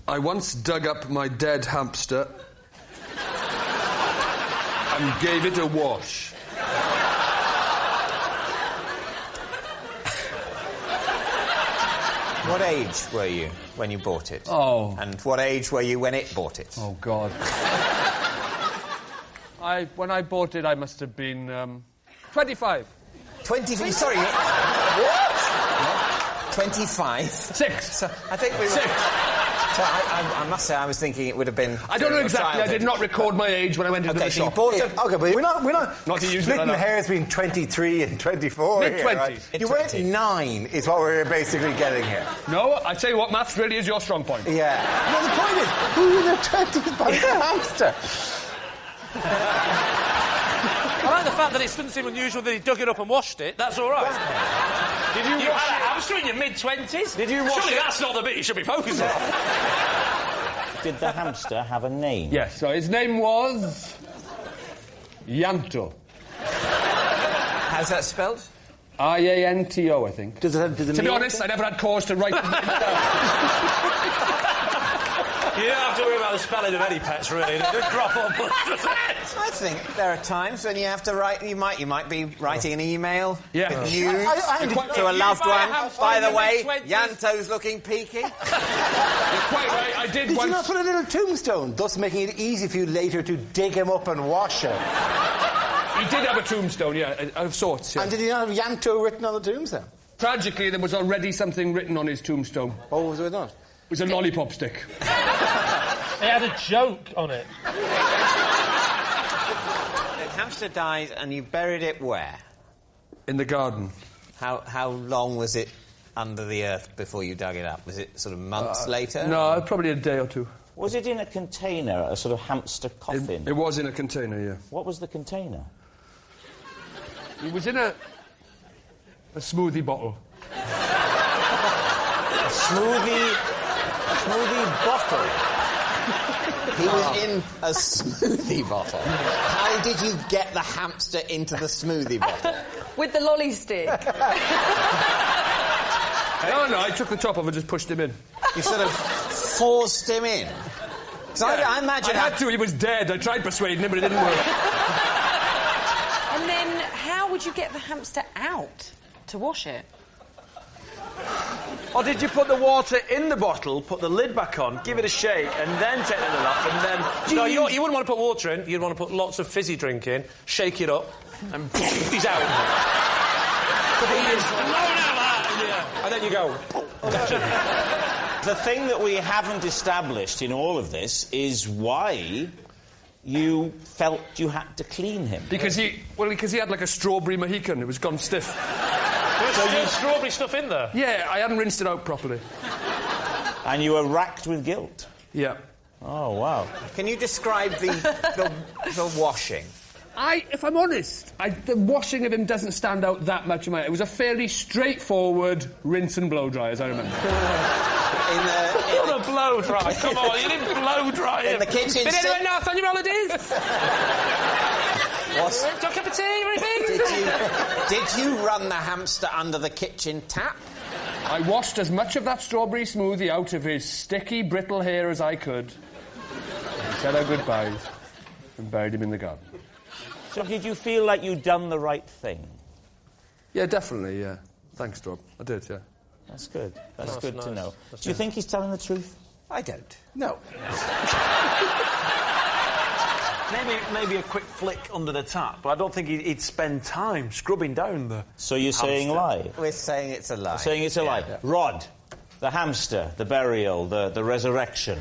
I once dug up my dead hamster and gave it a wash. What age were you when you bought it? Oh. And what age were you when it bought it? Oh, God. When I bought it, I must have been 25. 20... Sorry, what? 25? 6. So I think we were... 6. So I must say, I was thinking it would have been... I don't know exactly. I did not record my age when I went into the shop. So you bought it... OK, but we're not Not to use splitting hairs between 23 and 24 Mid-20s. here, right? You weren't 9, is what we're basically getting here. No, I tell you what, maths really is your strong point. Yeah. No, the point is, who in their 20s buys a hamster? I like the fact that it doesn't seem unusual that he dug it up and washed it. That's all right. Did you had a hamster in your mid-20s? Did you wash Surely it? that's not the bit you should be focusing on. Did the hamster have a name? Yes, so his name was... Yanto. How's that spelled? I-A-N-T-O, I think. Does it to be honest, I never had cause to write his name down. You don't have to worry about the spelling of any pets, really. They just crop up. I think there are times when you have to write... You might be writing an email. Yeah. With news to a loved one. By the way, Yanto's looking peaky. You're quite right, I did Did once... you not put a little tombstone, thus making it easy for you later to dig him up and wash him? He did have a tombstone, yeah, of sorts, yeah. And did he not have Yanto written on the tombstone? Tragically, there was already something written on his tombstone. What was it not? It was a lollipop stick. It had a joke on it. The hamster died and you buried it where? In the garden. How long was it under the earth before you dug it up? Was it sort of months later? No, probably a day or two. Was it in a container, a sort of hamster coffin? It was in a container, yeah. What was the container? It was in a smoothie bottle. A smoothie bottle? He was in a smoothie bottle. How did you get the hamster into the smoothie bottle? With the lolly stick. No, I took the top off and just pushed him in. You sort of forced him in? Because I imagine... I had to, he was dead. I tried persuading him, but it didn't work. And then how would you get the hamster out to wash it? Or did you put the water in the bottle, put the lid back on, give it a shake, and then take the lid off, and then... No, you wouldn't want to put water in. You'd want to put lots of fizzy drink in, shake it up, and he's out. And then you go... The thing that we haven't established in all of this is why you felt you had to clean him. Because he had like a strawberry Mohican. It was gone stiff. There's still strawberry stuff in there. Yeah, I hadn't rinsed it out properly. And you were racked with guilt. Yeah. Oh, wow. Can you describe the washing? If I'm honest, the washing of him doesn't stand out that much in my... It was a fairly straightforward rinse and blow dry, as I remember. What a blow dry. Come on, you didn't blow dry him. In the kitchen Been anywhere north on your holidays? What? Do you want a cup of tea or anything? Did you run the hamster under the kitchen tap? I washed as much of that strawberry smoothie out of his sticky, brittle hair as I could. And said our goodbyes and buried him in the garden. So did you feel like you'd done the right thing? Yeah, definitely, yeah. Thanks, Rob. I did, yeah. That's good. That's good to nice. know. Do you think he's telling the truth? I don't. No. Maybe a quick flick under the tap, but I don't think he'd spend time scrubbing down the... So you're saying lie? We're saying it's a lie. Saying it's a lie. Yeah. Rod, the hamster, the burial, the resurrection.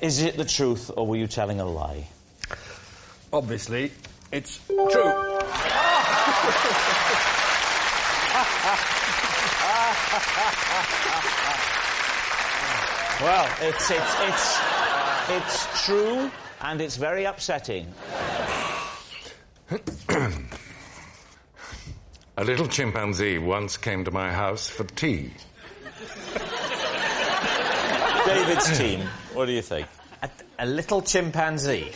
Is it the truth, or were you telling a lie? Obviously, it's true. Well, it's true, and it's very upsetting. A little chimpanzee once came to my house for tea. David's team, what do you think? A little chimpanzee.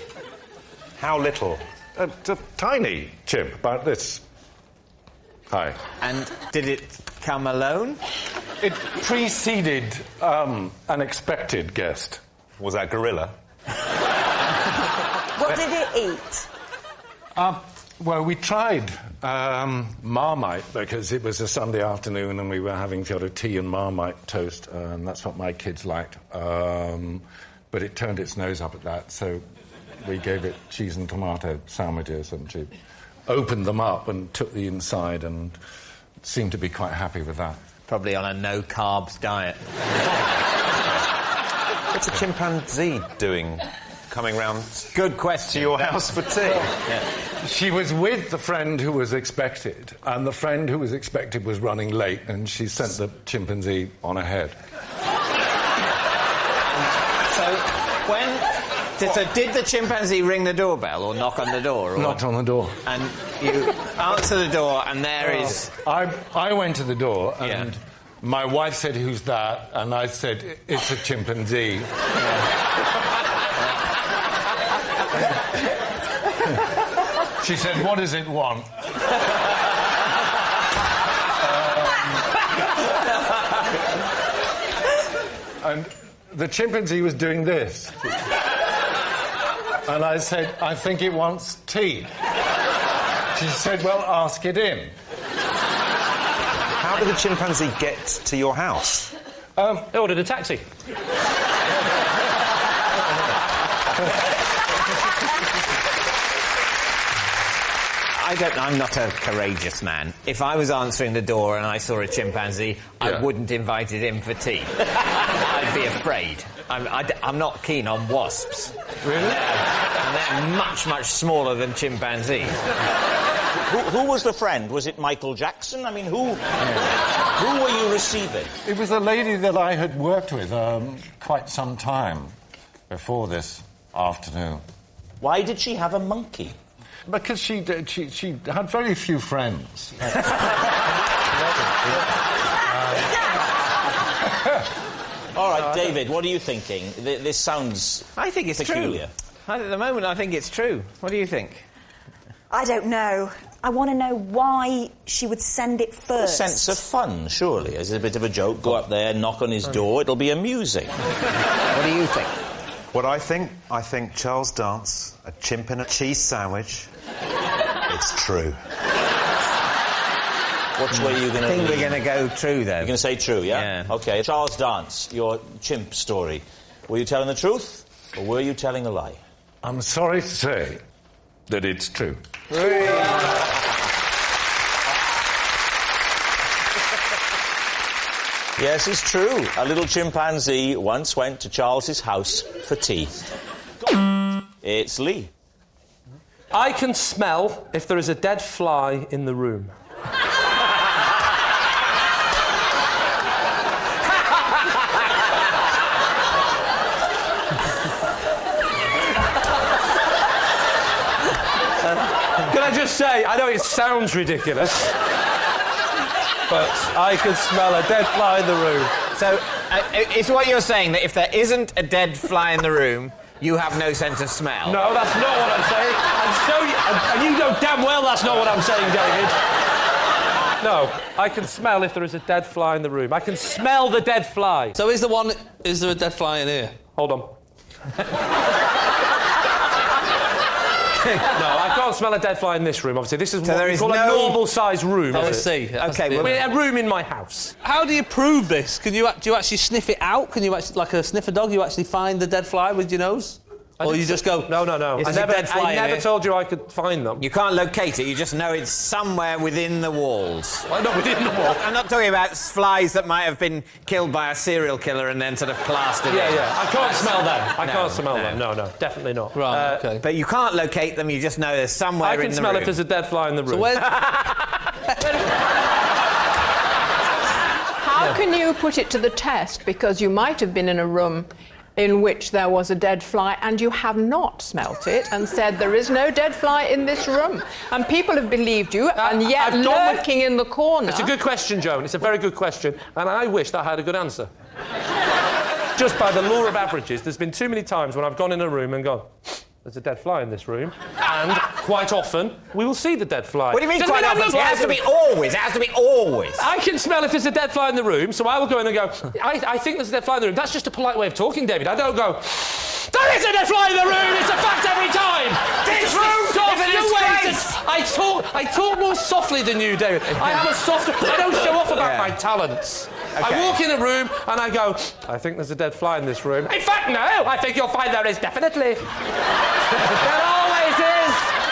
How little? A tiny chimp, about this high. And did it come alone? It preceded an expected guest. Was that gorilla? What did it eat? Well, we tried Marmite because it was a Sunday afternoon and we were having sort of tea and Marmite toast, and that's what my kids liked. But it turned its nose up at that, so we gave it cheese and tomato sandwiches, and she opened them up and took the inside and seemed to be quite happy with that. Probably on a no-carbs diet. What's a chimpanzee doing coming round Good question. to your house for tea? She was with the friend who was expected, and the friend who was expected was running late, and she sent the chimpanzee on ahead. So did the chimpanzee ring the doorbell or knock on the door? Or? Knocked on the door. And you answer the door, and there is... I went to the door, and my wife said, "Who's that?" And I said, "It's a chimpanzee." She said, "What does it want?" And the chimpanzee was doing this. And I said, "I think it wants tea." She said, "Well, ask it in." How did the chimpanzee get to your house? They ordered a taxi. I'm not a courageous man. If I was answering the door and I saw a chimpanzee, I wouldn't invite it in for tea. I'd be afraid. I'm not keen on wasps. Really? And they're much, much smaller than chimpanzees. Who was the friend? Was it Michael Jackson? I mean, who were you receiving? It was a lady that I had worked with quite some time before this afternoon. Why did she have a monkey? Because she had very few friends. All right, David, what are you thinking? This sounds I think it's peculiar. true. At the moment, I think it's true. What do you think? I don't know. I want to know why she would send it first. A sense of fun, surely. As a bit of a joke, go up there, knock on his door, it'll be amusing. What do you think? What I think Charles Dance, a chimp in a cheese sandwich. It's true. Which way are you going to... I think we're going to go true, then. You're going to say true, yeah? OK. Charles Dance, your chimp story. Were you telling the truth, or were you telling a lie? I'm sorry to say that it's true. Yes, it's true. A little chimpanzee once went to Charles's house for tea. It's Lee. I can smell if there is a dead fly in the room. Can I just say, I know it sounds ridiculous, but I can smell a dead fly in the room. So, it's what you're saying, that if there isn't a dead fly in the room, you have no sense of smell? No, that's not what I'm saying. And you know damn well that's not what I'm saying, David. No, I can smell if there is a dead fly in the room. I can smell the dead fly. So is there a dead fly in here? Hold on. No, I can't smell a dead fly in this room, obviously. This is what we call a normal-sized room. I see. OK, we're a room in my house. How do you prove this? Do you actually sniff it out? Can you actually, like a sniffer dog, you actually find the dead fly with your nose? Or you just go... No. I never told you I could find them. You can't locate it, you just know it's somewhere within the walls. Well, not within the wall. I'm not talking about flies that might have been killed by a serial killer and then sort of plastered in. Yeah. I can't smell them. I can't smell them. No, definitely not. Right, OK. But you can't locate them, you just know there's somewhere in the room. I can smell if there's a dead fly in the room. So where... How can you put it to the test? Because you might have been in a room in which there was a dead fly and you have not smelt it and said there is no dead fly in this room. And people have believed you, and yet lurking in the corner... It's a good question, Joan. It's a very good question, and I wish that I had a good answer. Just by the law of averages, there's been too many times when I've gone in a room and gone, there's a dead fly in this room, and quite often we will see the dead fly. What do you mean quite often? It has to be always. It has to be always. I can smell if there's a dead fly in the room, so I will go in and go, I think there's a dead fly in the room. That's just a polite way of talking, David. I don't go, there is a dead fly in the room! It's a fact every time! This room talks I talk more softly than you, David. I have a softer... I don't show off about my talents. Okay. I walk in a room and I go, I think there's a dead fly in this room. In fact, no, I think you'll find there is definitely.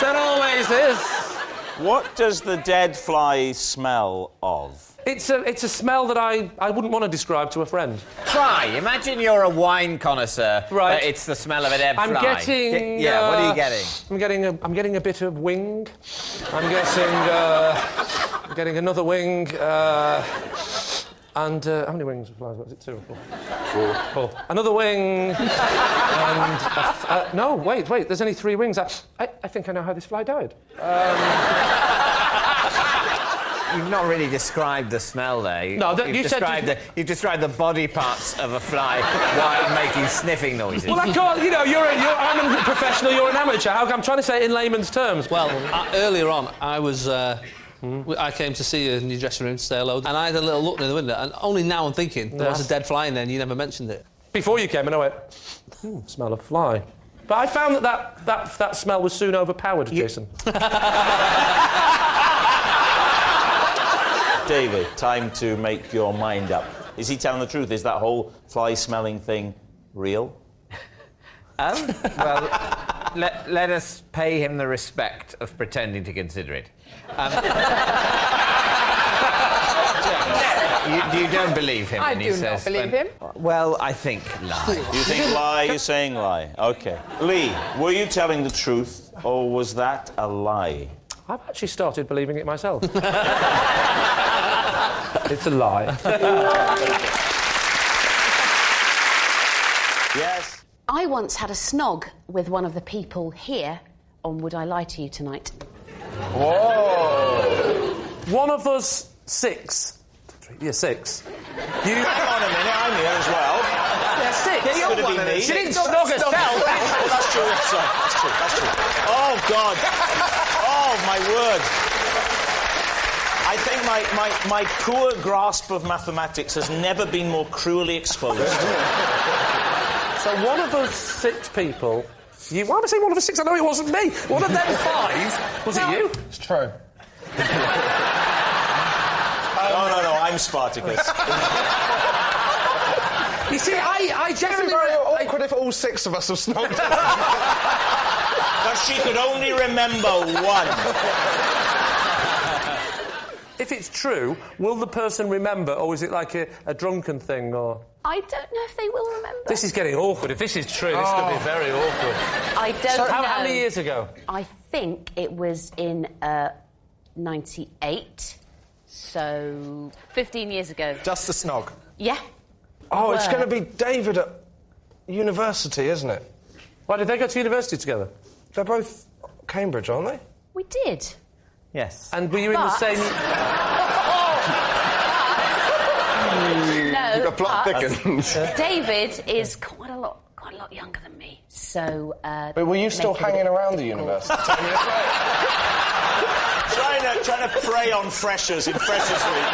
There always is. What does the dead fly smell of? It's a smell that I wouldn't want to describe to a friend. Try. Imagine you're a wine connoisseur. Right. It's the smell of a dead fly. I'm getting... what are you getting? I'm getting a bit of wing. I'm getting another wing. And how many wings of flies? What is it, 2 or 4? 4. Another wing. And no, wait. There's only 3 wings. I think I know how this fly died. You've not really described the smell there. You've described the body parts of a fly while making sniffing noises. Well, I can't. You know, I'm a professional. You're an amateur. I'm trying to say it in layman's terms. Well, earlier on, I was. I came to see you in your dressing room to say hello, and I had a little look in the window, and only now I'm thinking there was a dead fly in there, and you never mentioned it. Before you came, and I went, smell of fly. But I found that smell was soon overpowered, Jason. David, time to make your mind up. Is he telling the truth? Is that whole fly-smelling thing real? Well, let us pay him the respect of pretending to consider it. You don't believe him when he says... I do not believe him. Well, I think lie. You think lie, you're saying lie. OK. Lee, were you telling the truth, or was that a lie? I've actually started believing it myself. It's a lie. Yes. I once had a snog with one of the people here on Would I Lie to You Tonight? Whoa! One of us 6. 6. Hang on a minute, I'm here as well. Yeah, 6. Yeah, you're one of them. She didn't snog herself. That's true. Oh, God. Oh, my word. I think my poor grasp of mathematics has never been more cruelly exposed. So one of us 6 people... Why am I saying one of us 6? I know it wasn't me. One of them 5. Was it you? It's true. No, I'm Spartacus. You see, I definitely... very awkward if all 6 of us have snogged. But she could only remember one. If it's true, will the person remember, or is it like a drunken thing, or...? I don't know if they will remember. This is getting awkward. If this is true, this could be very awkward. I don't know. How many years ago? I think it was in 98, so 15 years ago. Just a snog? Yeah. Oh, it's going to be David at university, isn't it? Why, did they go to university together? They're both Cambridge, aren't they? We did. Yes. And were you in the same... No, the plot thickens. David is quite a lot younger than me, so... but were you still hanging around the university? trying to prey on freshers in Freshers Week.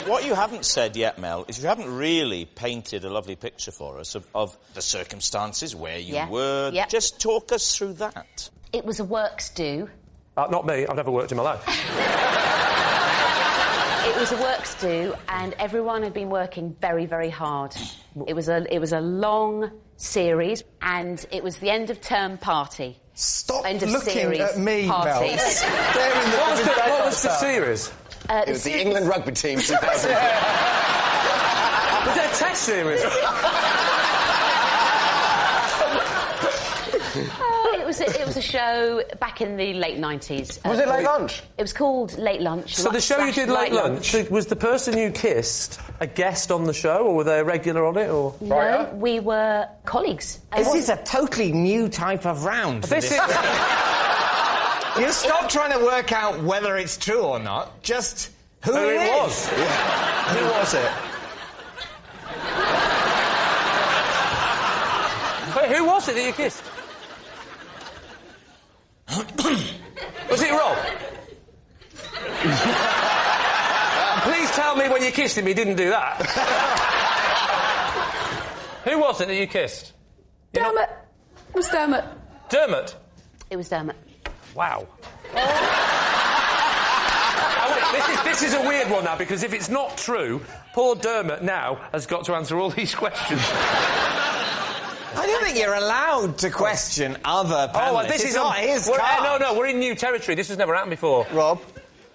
What you haven't said yet, Mel, is you haven't really painted a lovely picture for us of the circumstances, where you were. Yeah. Just talk us through that. It was a works do. Not me. I've never worked in my life. It was a works do, and everyone had been working very, very hard. It was a long series, and it was the end of term party. Stop end of looking series at me, parties. Mel. What was the series? It was the England rugby team 2000. Was it a test series? It was a show back in the late 90s. Was it Late Lunch? It was called Late Lunch. So the show you did, Late Lunch, was the person you kissed a guest on the show, or were they a regular on it, or...? No, we were colleagues. This is a totally new type of round. This is... You stop trying to work out whether it's true or not, just who it was. Yeah. Who was it? Who was it that you kissed? Was it Rob? Please tell me when you kissed him he didn't do that. Who was it that you kissed? Dermot. It was Dermot. Dermot? It was Dermot. Wow. This is a weird one now, because if it's not true, poor Dermot now has got to answer all these questions. I don't think you're allowed to question other panellists. Oh, well, this is not his card. No, we're in new territory. This has never happened before. Rob,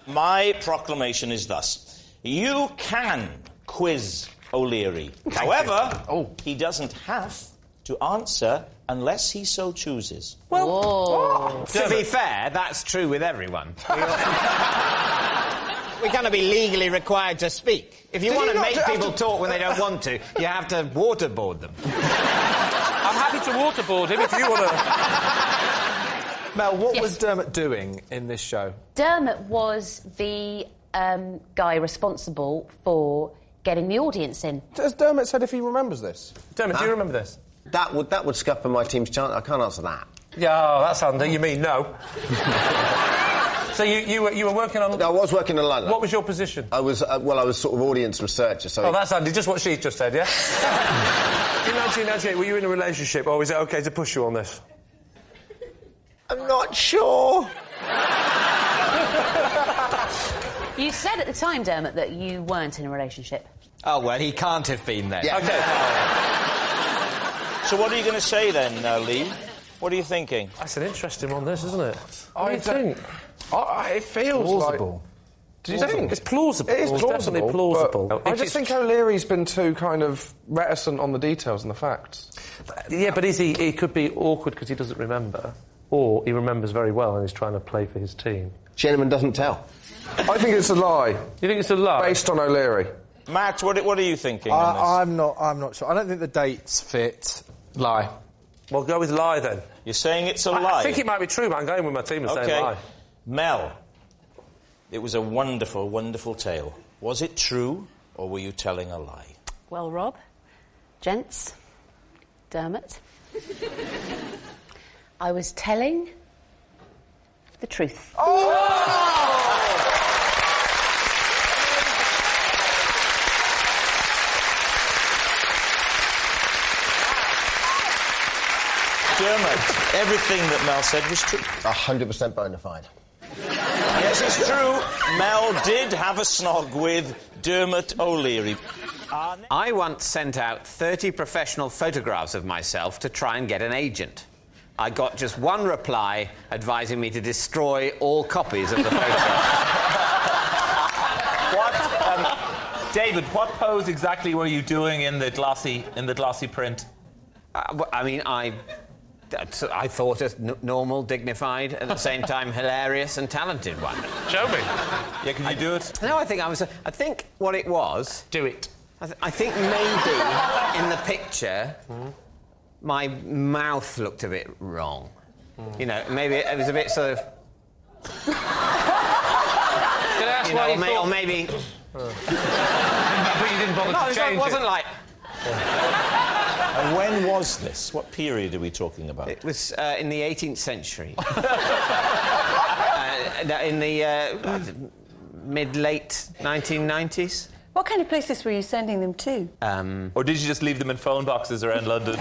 my proclamation is thus. You can quiz O'Leary. However, he doesn't have to answer unless he so chooses. Well, to be fair, that's true with everyone. We're going to be legally required to speak. If you want to make people talk when they don't want to, you have to waterboard them. I'm happy to waterboard him if you want to... Mel, what was Dermot doing in this show? Dermot was the guy responsible for getting the audience in. Has Dermot said if he remembers this? Dermot, do you remember this? That would scupper my team's chance. I can't answer that. Yeah, that's handy. You mean no? So you were working on... I was working on London. What was your position? I was sort of audience researcher, so... Oh, that's handy. Just what she just said, yeah? In 1998, were you in a relationship, or is it OK to push you on this? I'm not sure. You said at the time, Dermot, that you weren't in a relationship. Oh, well, he can't have been then. Yeah. OK. So what are you going to say then, Lee? What are you thinking? That's an interesting one, this, isn't it? What do you think? It feels plausible. Do you think? It's plausible. It is plausible. Definitely plausible. I just think O'Leary's been too kind of reticent on the details and the facts. Yeah, but he could be awkward because he doesn't remember, or he remembers very well and he's trying to play for his team. Gentleman doesn't tell. I think it's a lie. You think it's a lie? Based on O'Leary. Matt, what are you thinking on this? I'm not sure. I don't think the dates fit. Lie. Well, go with lie then. You're saying it's a lie? I think it might be true, but I'm going with my team and saying lie. Mel, it was a wonderful, wonderful tale. Was it true, or were you telling a lie? Well, Rob, gents, Dermot, I was telling the truth. Dermot, everything that Mel said was true. 100% bona fide. Yes, it's true. Mel did have a snog with Dermot O'Leary. I once sent out 30 professional photographs of myself to try and get an agent. I got just one reply advising me to destroy all copies of the photographs. David, what pose exactly were you doing in the glossy print? I mean, I thought a normal, dignified, at the same time hilarious and talented one. Show me. Yeah, can you do it? No, I think what it was... Do it. I think maybe in the picture, my mouth looked a bit wrong. You know, maybe it was a bit sort of... Can I ask why you thought... Or maybe... But you didn't bother to change it wasn't like... And when was this? What period are we talking about? It was in the 18th century. In the mid-late 1990s. What kind of places were you sending them to? Or did you just leave them in phone boxes around London?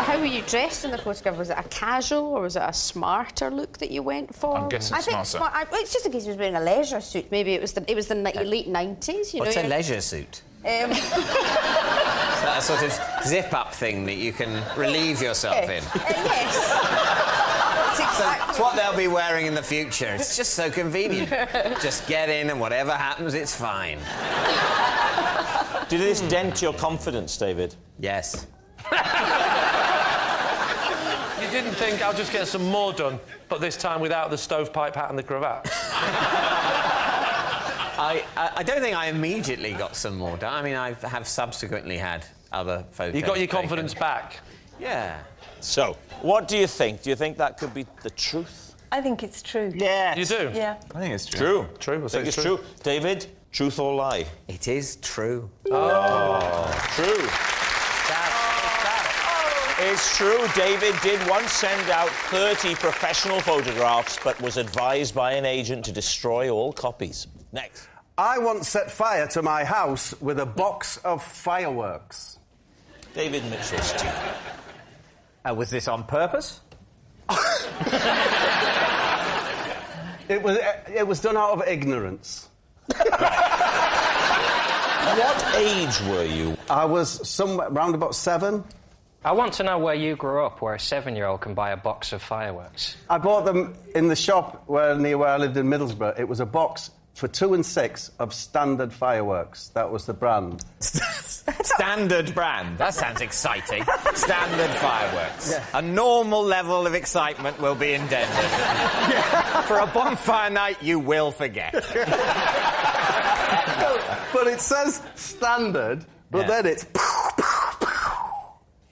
How were you dressed in the photograph? Was it a casual or was it a smarter look that you went for? I'm guessing smarter. It's just in case he was wearing a leisure suit. Maybe it was the late 90s. What's a leisure suit? That sort of zip-up thing that you can relieve yourself in. Yes. It's what they'll be wearing in the future. It's just so convenient. Just get in and whatever happens, it's fine. Did this dent your confidence, David? Yes. You didn't think I'll just get some more done, but this time without the stovepipe hat and the cravat? I don't think I immediately got some more done. I mean, I have subsequently had other photos. You got your confidence back? Yeah. So, what do you think? Do you think that could be the truth? I think it's true. Yes. You do? Yeah. I think it's True. True. I think it's true. David, truth or lie? It is true. Oh. True. It's true, David did once send out 30 professional photographs, but was advised by an agent to destroy all copies. Next. I once set fire to my house with a box of fireworks. David Mitchell's team. Was this on purpose? It was done out of ignorance. What age were you? I was somewhere round about 7. I want to know where you grew up, where a 7-year-old can buy a box of fireworks. I bought them in the shop near where I lived in Middlesbrough. It was a box for 2 and 6 of Standard fireworks. That was the brand. Standard brand. That sounds exciting. Standard fireworks. Yeah. A normal level of excitement will be endeavoured. Yeah. For a bonfire night, you will forget. But it says Standard, but then it's...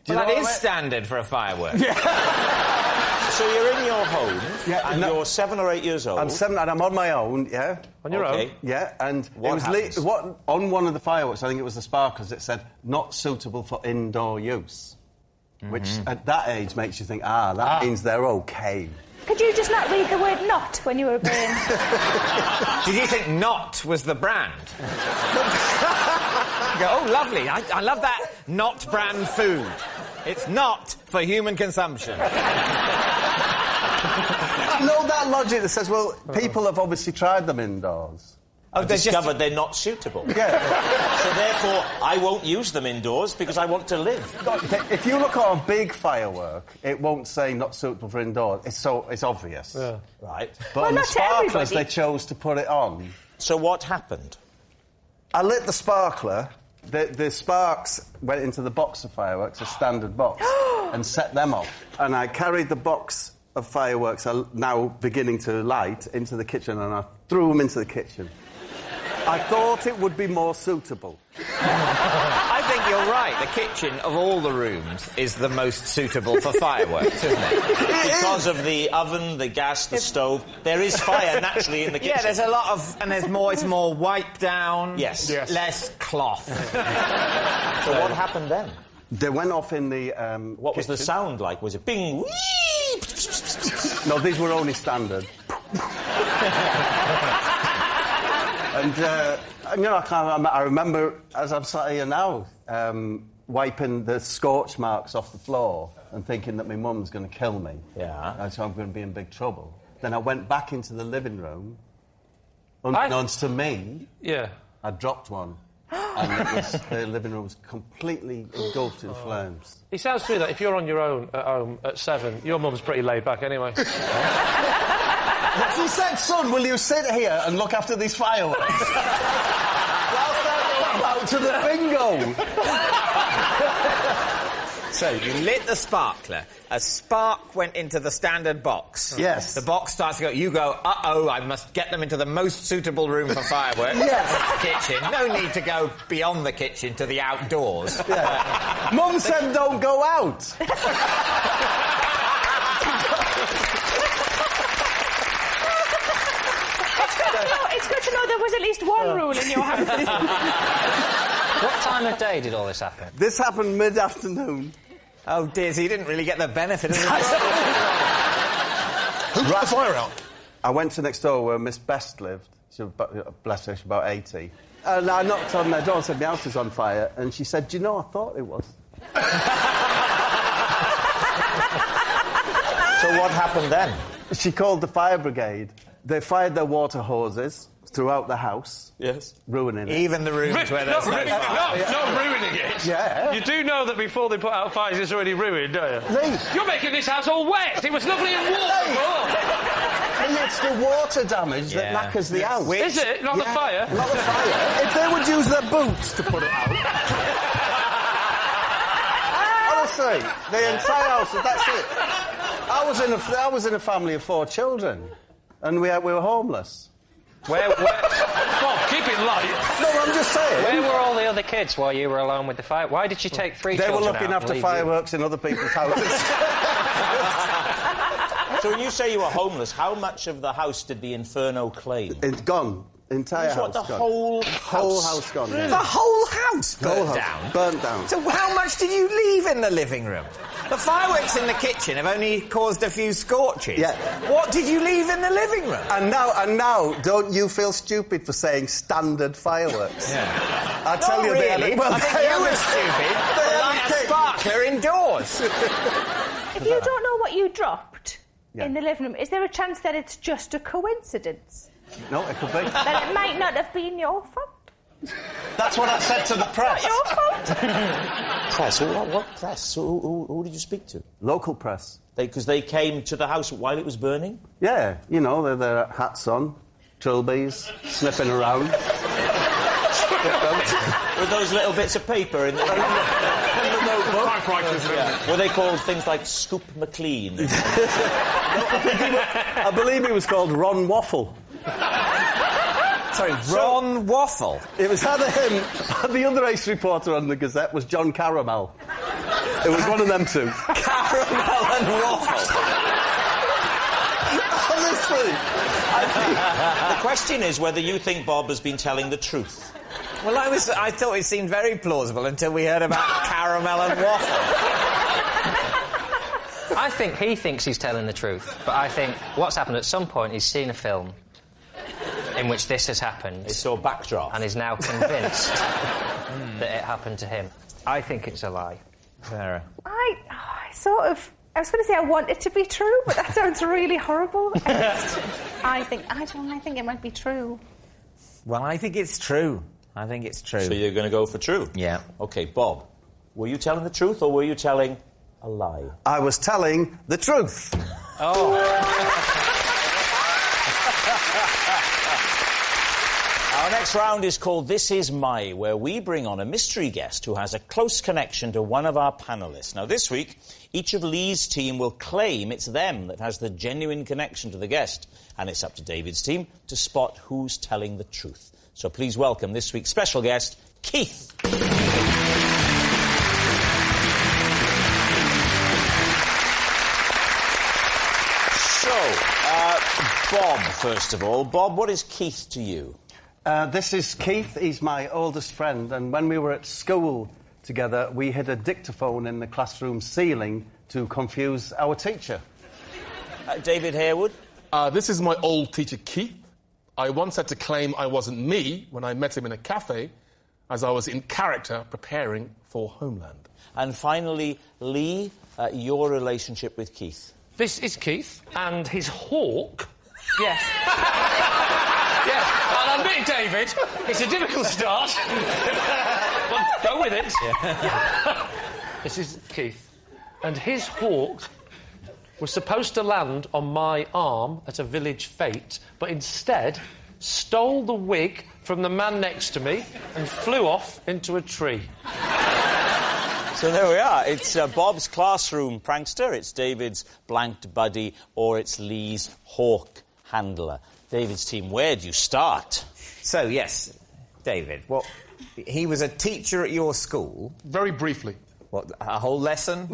Well, that is standard for a firework. Yeah. So you're in your home, and you're 7 or 8 years old. I'm 7 and I'm on my own, yeah. On your own? Yeah, and What happens? on one of the fireworks, I think it was the sparklers, it said, not suitable for indoor use. Which, at that age, makes you think, that means they're OK. Could you just not read the word not when you were being... Did you think not was the brand? You go, oh, lovely, I love that not brand food. It's not for human consumption. I know that logic that says, well, people have obviously tried them indoors. I've discovered they're not suitable. Yeah. So therefore, I won't use them indoors because I want to live. If you look at a big firework, it won't say not suitable for indoors. It's obvious. Yeah. Right. But on the sparklers, they chose to put it on. So what happened? I lit the sparkler. The sparks went into the box of fireworks, a standard box, and set them off. And I carried the box of fireworks, now beginning to light, into the kitchen, and I threw them into the kitchen. I thought it would be more suitable. I think you're right. The kitchen, of all the rooms, is the most suitable for fireworks, isn't it? Because of the oven, the gas, the stove. There is fire naturally in the kitchen. Yeah, there's a lot of... And it's more wipe down. Yes. Less cloth. So what happened then? They went off in the What was the sound like? Was it bing, wee? No, these were only standard. And, I remember, as I'm sat here now, wiping the scorch marks off the floor and thinking that my mum's going to kill me. Yeah. And so I'm going to be in big trouble. Then I went back into the living room. Unbeknownst to me, I dropped one. And the living room was completely engulfed in flames. It sounds to me that if you're on your own at home at 7, your mum's pretty laid back anyway. She said, son, will you sit here and look after these fireworks? Whilst I go out to the bingo. So, you lit the sparkler. A spark went into the standard box. Yes. The box starts to go... You go, uh-oh, I must get them into the most suitable room for fireworks. Yes. The kitchen. No need to go beyond the kitchen to the outdoors. Yeah. Mum said don't go out. It's good to know there was at least one rule in your house. What time of day did all this happen? This happened mid-afternoon. Oh, dear, so you didn't really get the benefit of the... Who put the fire out? I went to next door where Miss Best lived. She was, bless her, she's about 80. And I knocked on their door and said, my house is on fire. And she said, do you know, I thought it was. So what happened then? She called the fire brigade. They fired their water hoses throughout the house. Yes. Ruining it. Even the rooms where there's no fire. Not ruining it. Yeah. You do know that before they put out fires, it's already ruined, don't you? Lee. You're making this house all wet. It was lovely and warm. And it's the water damage that knackers the house. Is it? Not the fire? Not the fire. If they would use their boots to put it out. Honestly, the entire house, that's it. I was in a family of 4 children, and we were homeless. Where? Come on, keep it light. No, I'm just saying. Where were all the other kids while you were alone with the fire? Why did you take 3 children out? They were looking after fireworks in other people's houses. So when you say you were homeless, how much of the house did the inferno claim? It's gone. Entire That's what, house the gone. whole house gone. Yeah. The whole house burnt Whole house down? burnt down. So how much did you leave in the living room? The fireworks in the kitchen have only caused a few scorches. Yeah. What did you leave in the living room? And now, don't you feel stupid for saying standard fireworks? Yeah. I tell you, really. I think you were stupid. They light a sparkler indoors. If you don't know what you dropped in the living room, is there a chance that it's just a coincidence? No, it could be. That it might not have been your fault? That's what I said to the press. Your fault? Press? What press? Who did you speak to? Local press. Because they came to the house while it was burning? Yeah, you know, they're their hats on, trilbies, sniffing around. With those little bits of paper in the notebook? Were they called things like Scoop McLean? I believe he was called Ron Waffle. Sorry, Ron Waffle? It was either him, the other ace reporter on the Gazette was John Caramel. It was one of them two. Caramel and Waffle. Honestly. The question is whether you think Bob has been telling the truth. Well, I thought it seemed very plausible until we heard about caramel and waffle. I think he thinks he's telling the truth, but I think what's happened at some point, he's seen a film in which this has happened. He saw Backdraft. And is now convinced that it happened to him. I think it's a lie. Sarah. I was going to say I want it to be true, but that sounds really horrible. I think it might be true. Well, I think it's true. I think it's true. So you're going to go for true? Yeah. OK, Bob, were you telling the truth or were you telling a lie? I was telling the truth. Oh. Our next round is called This Is My, where we bring on a mystery guest who has a close connection to one of our panellists. Now, this week, each of Lee's team will claim it's them that has the genuine connection to the guest, and it's up to David's team to spot who's telling the truth. So please welcome this week's special guest, Keith. Bob, first of all. Bob, what is Keith to you? This is Keith. He's my oldest friend, and when we were at school together, we hid a dictaphone in the classroom ceiling to confuse our teacher. David Harewood? This is my old teacher, Keith. I once had to claim I wasn't me when I met him in a cafe, as I was in character preparing for Homeland. And finally, Lee, your relationship with Keith. This is Keith, and his hawk... Yes. Yes, I'll admit, David, it's a difficult start. Well, go with it. Yeah. This is Keith, and his hawk was supposed to land on my arm at a village fete, but instead stole the wig from the man next to me and flew off into a tree. So there we are. It's Bob's classroom prankster, it's David's blanked buddy, or it's Lee's hawk handler. David's team, where do you start? So, yes, David, he was a teacher at your school? Very briefly. What, a whole lesson?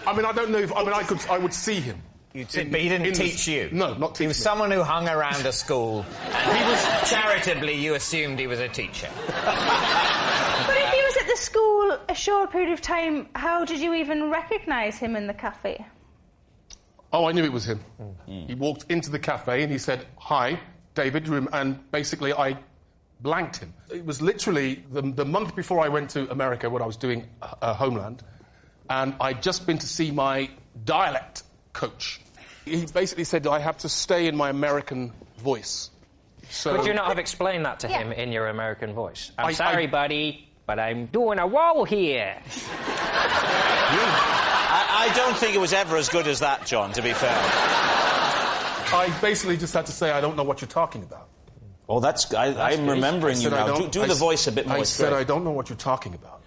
I mean, I don't know if... I mean, I would see him. But he didn't teach you? No, not teach He was someone who hung around a school, and he was... charitably, you assumed he was a teacher. But if he was at the school a short period of time, how did you even recognise him in the cafe? Oh, I knew it was him. He walked into the cafe and he said, "Hi, David," and basically I blanked him. It was literally the month before I went to America when I was doing Homeland, and I'd just been to see my dialect coach. He basically said I have to stay in my American voice. So Could you not have explained that to him in your American voice? I'm sorry, buddy, but I'm doing a wall here. I don't think it was ever as good as that, John, to be fair. I basically just had to say, I don't know what you're talking about. Oh, I'm remembering you now. Do the voice a bit more I straight. said, I don't know what you're talking about.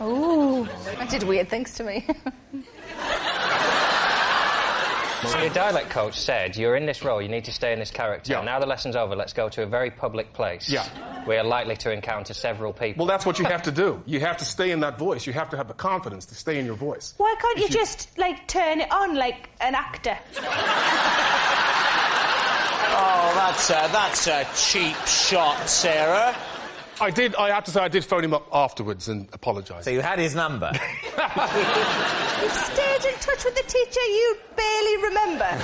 Ooh, that did weird things to me. So your dialect coach said, you're in this role, you need to stay in this character. Yeah. Now the lesson's over, let's go to a very public place. Yeah. We are likely to encounter several people. Well, that's what you have to do. You have to stay in that voice. You have to have the confidence to stay in your voice. Why can't you just, turn it on like an actor? Oh, that's a cheap shot, Sarah. I have to say, I did phone him up afterwards and apologise. So you had his number? You stayed in touch with the teacher you barely remember.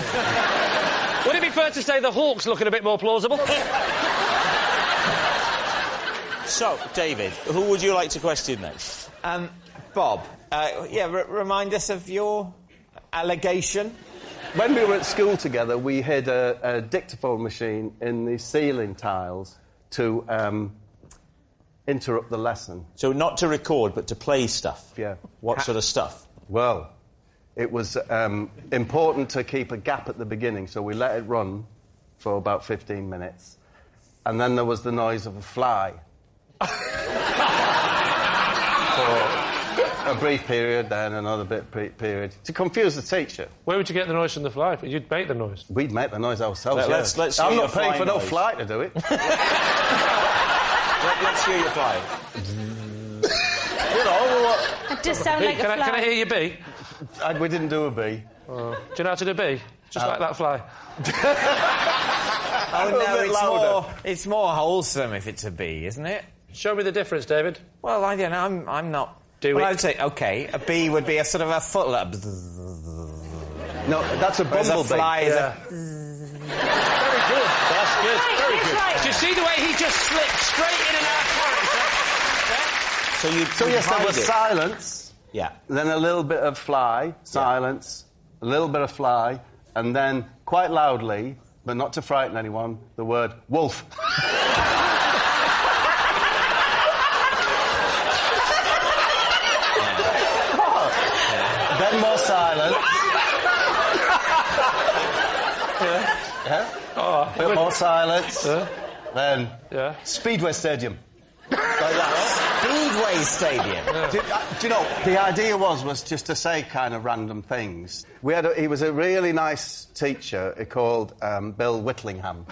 Would it be fair to say the Hawk's looking a bit more plausible? So, David, who would you like to question next? Bob, remind us of your allegation. When we were at school together, we hid a dictaphone machine in the ceiling tiles to interrupt the lesson. So not to record, but to play stuff? Yeah. What sort of stuff? Well, it was important to keep a gap at the beginning, so we let it run for about 15 minutes. And then there was the noise of a fly. For a brief period, then another period, to confuse the teacher. Where would you get the noise from the fly? You'd make the noise. We'd make the noise ourselves, Let's I'm hear not your paying fly for no noise. fly to do it. Let's hear your fly. You know, It does sound like a fly. Can I hear your bee? we didn't do a bee. Do you know how to do a bee? Just like that fly. Oh, no, it's more wholesome if it's a bee, isn't it? Show me the difference, David. Well, I don't know. I'm not... Do it. I would say, OK, a bee would be a sort of a foot... No, that's a bumblebee. a fly is Very good. That's good. Very good. Right. Do you see the way he just slipped straight in and out of character? So yes, there was silence. Yeah. Then a little bit of fly, silence, a little bit of fly, and then, quite loudly, but not to frighten anyone, the word wolf. Then more silence. A bit more silence. Then Speedway Stadium. Like that. Speedway Stadium. Do you know, the idea was just to say kind of random things. He was a really nice teacher called Bill Whitlingham.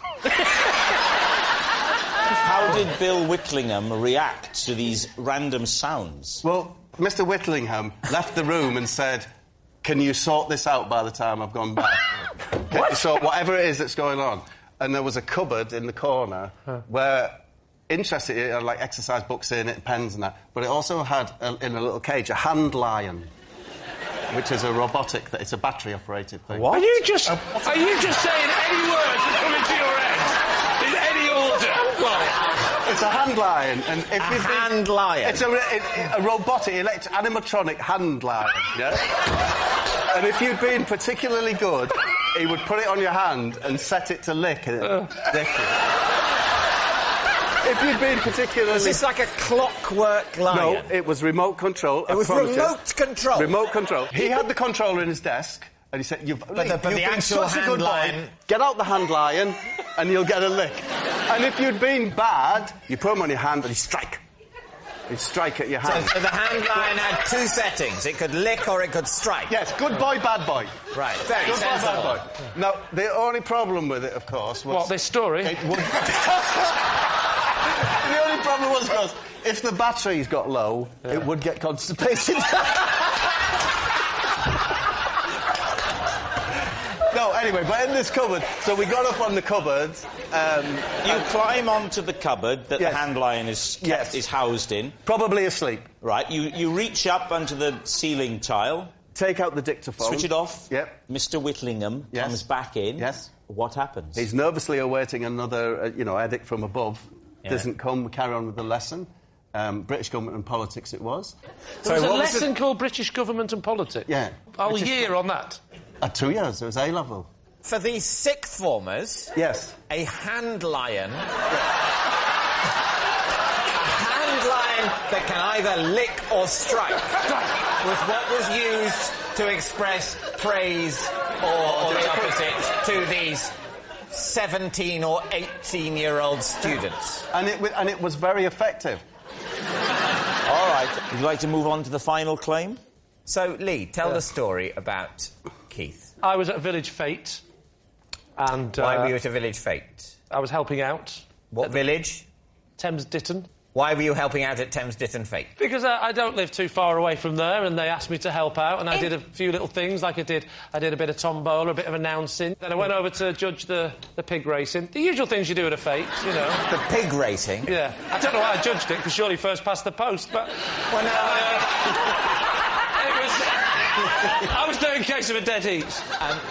How did Bill Whitlingham react to these random sounds? Well, Mr. Whitlingham left the room and said, "Can you sort this out by the time I've gone back?" Can you sort whatever it is that's going on? And there was a cupboard in the corner where, interestingly, it had like exercise books in it, pens and that, but it also had, in a little cage, a hand lion, which is a robotic, it's a battery-operated thing. What? Are you just saying any words that come into your head? In any order? It's a hand lion. And if hand lion? It's a robotic, animatronic hand lion, yeah? And if you'd been particularly good, he would put it on your hand and set it to lick it. Lick it. If you'd been particularly... Was this like a clockwork lion? No, it was remote control. It was remote control? Remote control. He had the controller in his desk, and he said, you've been actual such a good hand boy. Get out the hand lion, and you'll get a lick. And if you'd been bad, you put him on your hand and he'd strike. He'd strike at your hand. So the hand lion had two settings. It could lick or it could strike. Yes, good boy, bad boy. Right, very good sensible. boy, bad boy. Now, the only problem with it, of course, was... What, this story? It would... The only problem was, of course, if the batteries got low, it would get constipated. No, anyway, but in this cupboard, so we got up on the cupboard. You climb onto the cupboard that the hand lion is housed in. Probably asleep. Right, you reach up onto the ceiling tile. Take out the dictaphone. Switch it off. Yep. Mr. Whitlingham comes back in. Yes. What happens? He's nervously awaiting another, edict from above. Yeah. Doesn't come, we carry on with the lesson. British government and politics it was. There was a lesson called British Government and Politics? Yeah. Whole year on that? 2 years, it was A-level. For these sixth formers... Yes. A hand lion... a hand lion that can either lick or strike was what was used to express praise or the opposite to these 17 or 18-year-old students. And it was very effective. All right. Would you like to move on to the final claim? So, Lee, tell the story about Keith. I was at a village fete, and... Why were you at a village fete? I was helping out. What village? Thames Ditton. Why were you helping out at Thames Ditton Fete? Because I don't live too far away from there, and they asked me to help out, and I did a few little things, like I did a bit of tombola, a bit of announcing. Then I went over to judge the pig racing. The usual things you do at a fete, you know. The pig racing? Yeah. I don't know why I judged it, because surely first past the post, but... Well, no, I was doing a case of a dead heat.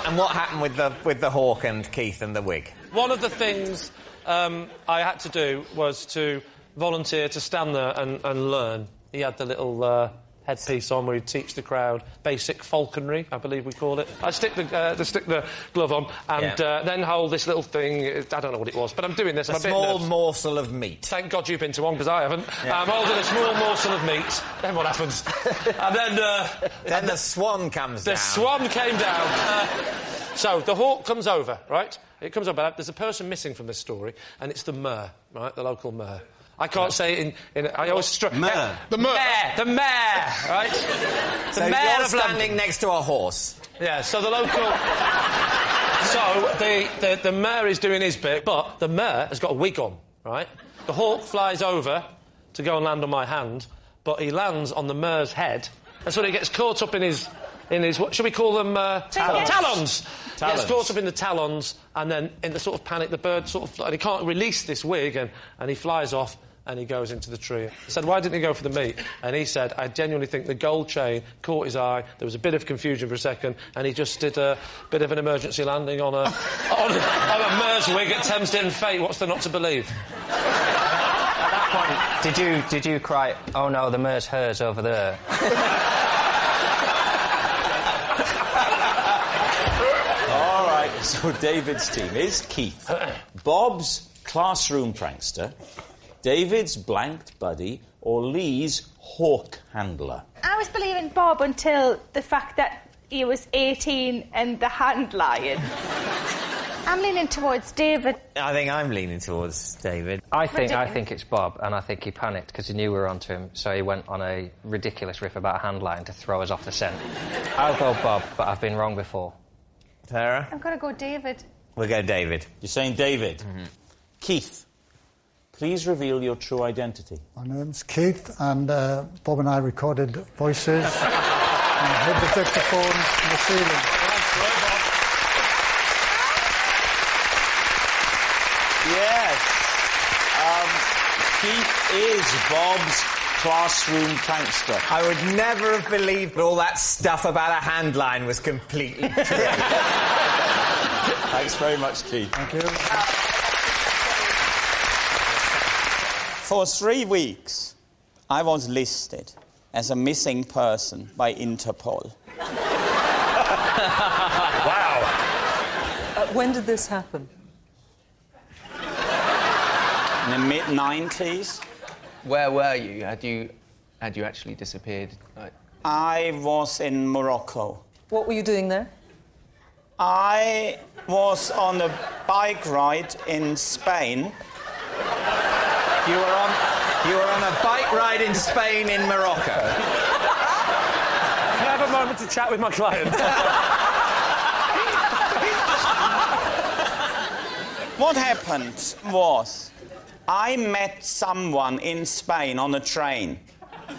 And what happened with the hawk and Keith and the wig? One of the things I had to do was to volunteer to stand there and learn. He had the little headpiece on where he'd teach the crowd basic falconry, I believe we call it. I'd stick the glove on and then hold this little thing. I don't know what it was, but I'm doing this. A small morsel of meat. Thank God you've been to one, because I haven't. Yeah. I'm holding a small morsel of meat. Then what happens? And then the swan comes down. The swan came down. So the hawk comes over, right? It comes over. There's a person missing from this story, and it's the mayor, right? The local mayor. I can't say it in I always Mayor. The mayor. The mayor, right? So the mayor of standing next to a horse. Yeah, so the local... So the mayor is doing his bit, but the mayor has got a wig on, right? The hawk flies over to go and land on my hand, but he lands on the mayor's head, and so he gets caught up in his what should we call them? Talons. He gets caught up in the talons, and then in the sort of panic, the bird sort of... And he can't release this wig, and he flies off, and he goes into the tree. I said, why didn't he go for the meat? And he said, I genuinely think the gold chain caught his eye, there was a bit of confusion for a second, and he just did a bit of an emergency landing on a mare's wig at Thames Ditton Fete. What's there not to believe? At that point, did you cry, oh no, the mare's hers over there? All right, so David's team is Keith, Bob's classroom prankster, David's blanked buddy, or Lee's hawk handler. I was believing Bob until the fact that he was 18 and the hand lying. I'm leaning towards David. I think I'm leaning towards David. I think it's Bob, and I think he panicked because he knew we were onto him, so he went on a ridiculous riff about a hand line to throw us off the scent. I'll go Bob, but I've been wrong before. Sarah? I'm going to go David. We'll go David. You're saying David? Mm-hmm. Keith, please reveal your true identity. My name's Keith, and Bob and I recorded voices and hid the dictaphones in the ceiling. Yes. Keith is Bob's classroom prankster. I would never have believed all that stuff about a hand line was completely true. Thanks very much, Keith. Thank you. For 3 weeks, I was listed as a missing person by Interpol. Wow. When did this happen? In the mid-90s. Where were you? Had you actually disappeared? I was in Morocco. What were you doing there? I was on a bike ride in Spain. You were on a bike ride in Spain in Morocco. Can I have a moment to chat with my client? What happened was, I met someone in Spain on a train.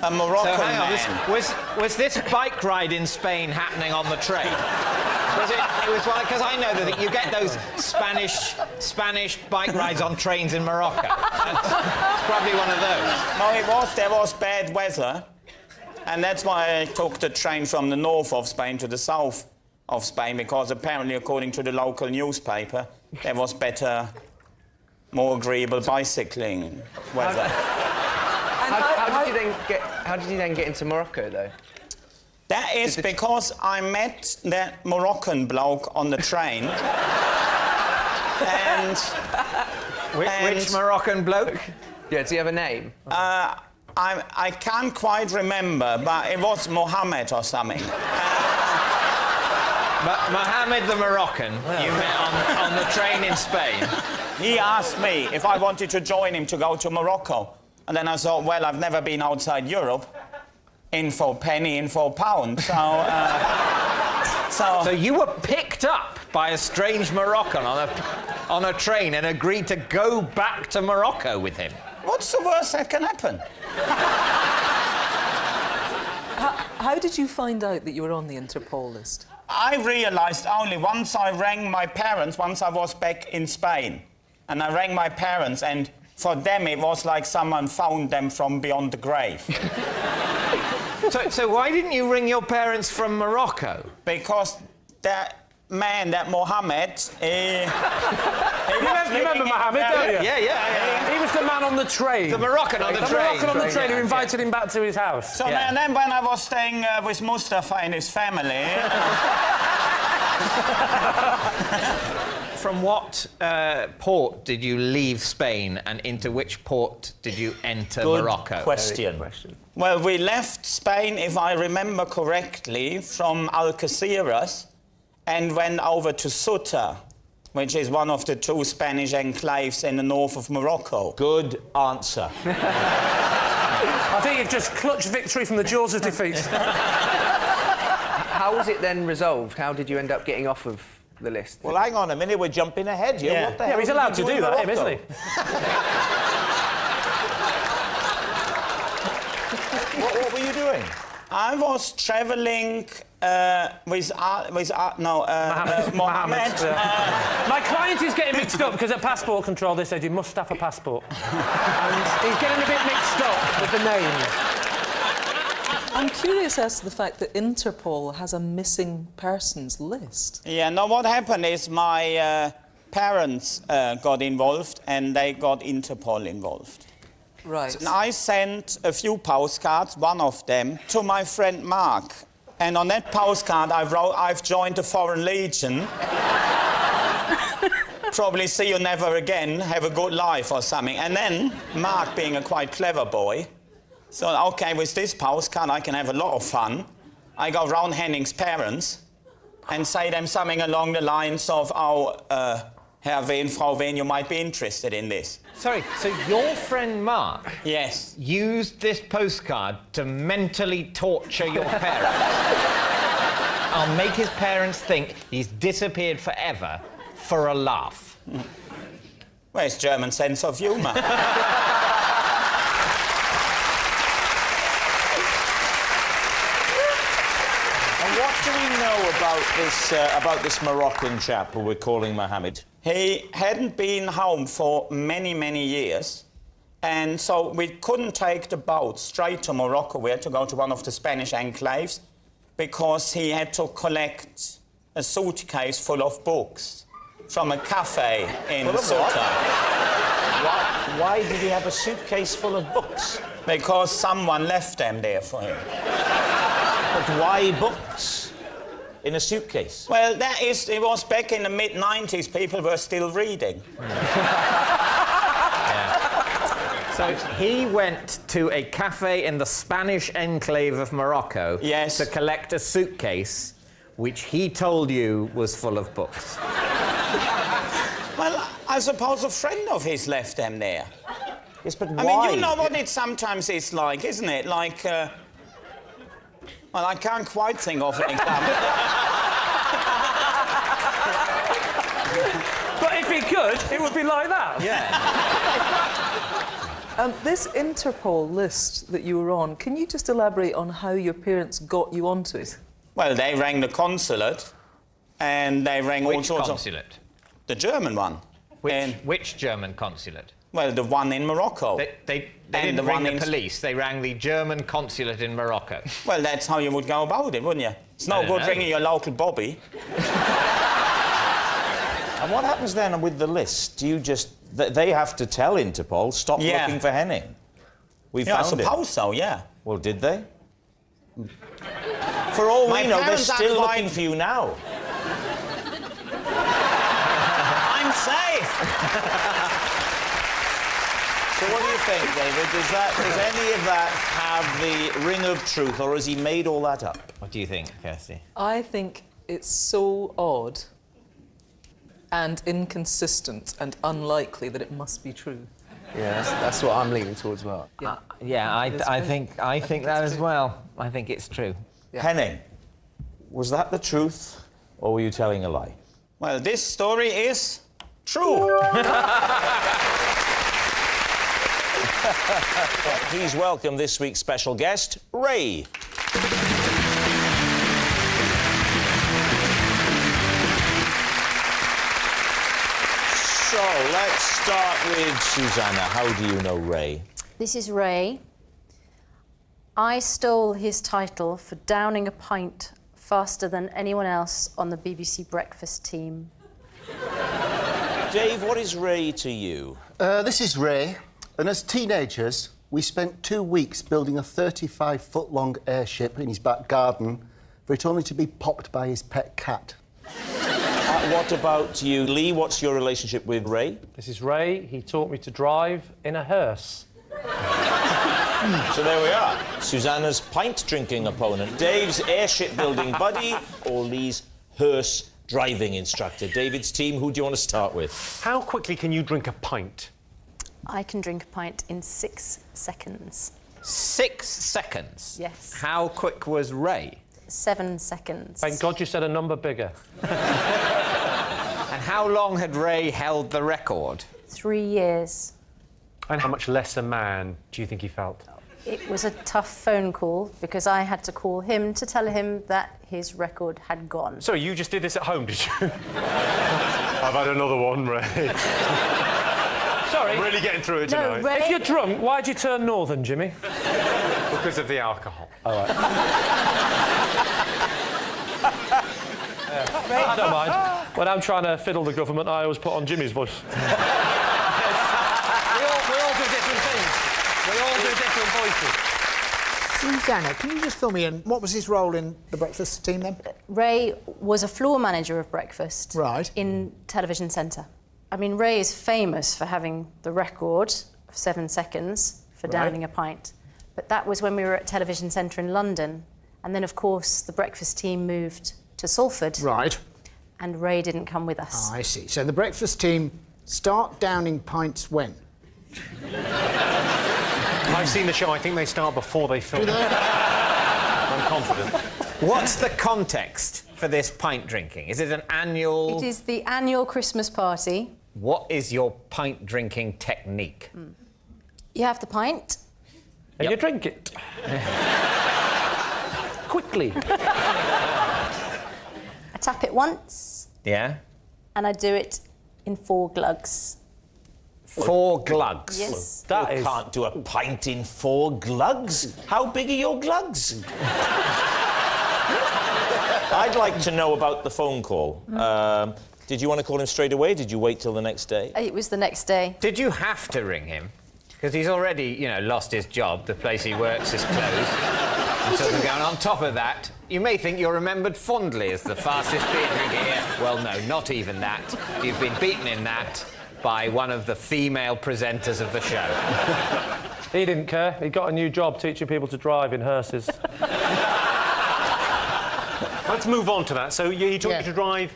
A Moroccan So hang on, man. was this bike ride in Spain happening on the train? It was like, because I know that you get those Spanish bike rides on trains in Morocco. It's probably one of those. No, there was bad weather, and that's why I took the train from the north of Spain to the south of Spain, because apparently, according to the local newspaper, there was better, more agreeable bicycling weather. How did you then get into Morocco, though? That is because I met that Moroccan bloke on the train. Which Moroccan bloke? Yeah, does he have a name? I can't quite remember, but it was Mohammed or something. But Mohammed the Moroccan, you met on the train in Spain. He asked me if I wanted to join him to go to Morocco. And then I thought, well, I've never been outside Europe. In for a penny, in for a pound. So you were picked up by a strange Moroccan on a train and agreed to go back to Morocco with him? What's the worst that can happen? How did you find out that you were on the Interpol list? I realised only once I rang my parents, once I was back in Spain. And I rang my parents, and for them it was like someone found them from beyond the grave. So why didn't you ring your parents from Morocco? Because that man, that Mohammed, he You remember Mohammed, don't you? Yeah. He was the man on the train. The Moroccan on the train. The Moroccan on the train who invited him back to his house. So and then when I was staying with Mustafa and his family... From what port did you leave Spain and into which port did you enter Morocco? Question. Well, we left Spain, if I remember correctly, from Algeciras and went over to Ceuta, which is one of the 2 Spanish enclaves in the north of Morocco. Good answer. I think you've just clutched victory from the jaws of defeat. How was it then resolved? How did you end up getting off of the list? Well, hang on a minute, we're jumping ahead here. What the hell he's did allowed you to in do that, Morocco? isn't he? What were you doing? I was travelling with Mohammed. My client is getting mixed up because at passport control they said you must have a passport. And he's getting a bit mixed up with the names. I'm curious as to the fact that Interpol has a missing persons list. Yeah, no, what happened is my parents got involved and they got Interpol involved. Right. And I sent a few postcards, one of them, to my friend Mack. And on that postcard I wrote, I've joined the Foreign Legion. Probably see you never again, have a good life or something. And then, Mack being a quite clever boy, so, OK, with this postcard I can have a lot of fun. I go round Henning's parents and say them something along the lines of, Herr Wehn, Frau Wehn, you might be interested in this. Sorry, so your friend Mark... Yes. ...used this postcard to mentally torture your parents. I'll make his parents think he's disappeared forever for a laugh. Where's German sense of humour? What do we know about this Moroccan chap who we're calling Mohammed? He hadn't been home for many, many years, and so we couldn't take the boat straight to Morocco. We had to go to one of the Spanish enclaves because he had to collect a suitcase full of books from a cafe in Ceuta. Why did he have a suitcase full of books? Because someone left them there for him. But why books in a suitcase? Well, it was back in the mid-90s, people were still reading. So he went to a cafe in the Spanish enclave of Morocco to collect a suitcase which he told you was full of books. Well, I suppose a friend of his left them there. Yes, but why? I mean, you know what it sometimes is like, isn't it? Like, well, I can't quite think of an example. But if he could, it would be like that. Yeah. This Interpol list that you were on, can you just elaborate on how your parents got you onto it? Well, they rang the consulate, and they rang all sorts consulate? The German one. Which German consulate? Well, the one in Morocco. They didn't ring the police, they rang the German consulate in Morocco. Well, that's how you would go about it, wouldn't you? It's no good ringing your local bobby. And what happens then with the list? Do you just... They have to tell Interpol, stop looking for Henning. We found I suppose so, yeah. Well, did they? For all we know, they're still looking for you now. I'm safe! So what do you think, David? Does any of that have the ring of truth, or has he made all that up? What do you think, Kirsty? I think it's so odd and inconsistent and unlikely that it must be true. Yeah, that's what I'm leaning towards as well. I think that as well. I think it's true. Yeah. Henning, was that the truth, or were you telling a lie? Well, this story is true. Please welcome this week's special guest, Ray. So, let's start with Susanna. How do you know Ray? This is Ray. I stole his title for downing a pint faster than anyone else on the BBC breakfast team. Dave, what is Ray to you? This is Ray, and as teenagers, we spent 2 weeks building a 35-foot-long airship in his back garden for it only to be popped by his pet cat. What about you, Lee? What's your relationship with Ray? This is Ray. He taught me to drive in a hearse. So there we are. Susanna's pint-drinking opponent, Dave's airship-building buddy, or Lee's hearse driving instructor. David's team, who do you want to start with? How quickly can you drink a pint? I can drink a pint in 6 seconds. 6 seconds? Yes. How quick was Ray? 7 seconds. Thank God you said a number bigger. And how long had Ray held the record? 3 years. And how much less a man do you think he felt? It was a tough phone call because I had to call him to tell him that his record had gone. So you just did this at home, did you? I've had another one, Ray. Sorry. I'm really getting through it No, tonight. Ray- If you're drunk, why'd you turn northern, Jimmy? Because of the alcohol. All right. I don't mind. When I'm trying to fiddle the government, I always put on Jimmy's voice. We all do different things. We all do different voices. Susanna, can you just fill me in? What was his role in the breakfast team then? Ray was a floor manager of breakfast. Right. In Television Centre. I mean, Ray is famous for having the record of 7 seconds for downing a pint. But that was when we were at Television Centre in London. And then, of course, the breakfast team moved to Salford. Right. And Ray didn't come with us. Oh, I see. So the breakfast team start downing pints when? I've seen the show. I think they start before they film. I'm confident. What's the context for this pint drinking? Is it an annual... It is the annual Christmas party. What is your pint drinking technique? You have the pint. And you drink it. Quickly. I tap it once. Yeah? And I do it in 4 glugs. 4 glugs? Yes. You can't do a pint in 4 glugs. How big are your glugs? I'd like to know about the phone call. Did you want to call him straight away? Did you wait till the next day? It was the next day. Did you have to ring him? Because he's already, you know, lost his job. The place he works is closed. And so they're going, on top of that, you may think you're remembered fondly as the fastest beer drinker here. Well, no, not even that. You've been beaten in that by one of the female presenters of the show. He didn't care. He got a new job teaching people to drive in hearses. Let's move on to that. So he taught you to drive.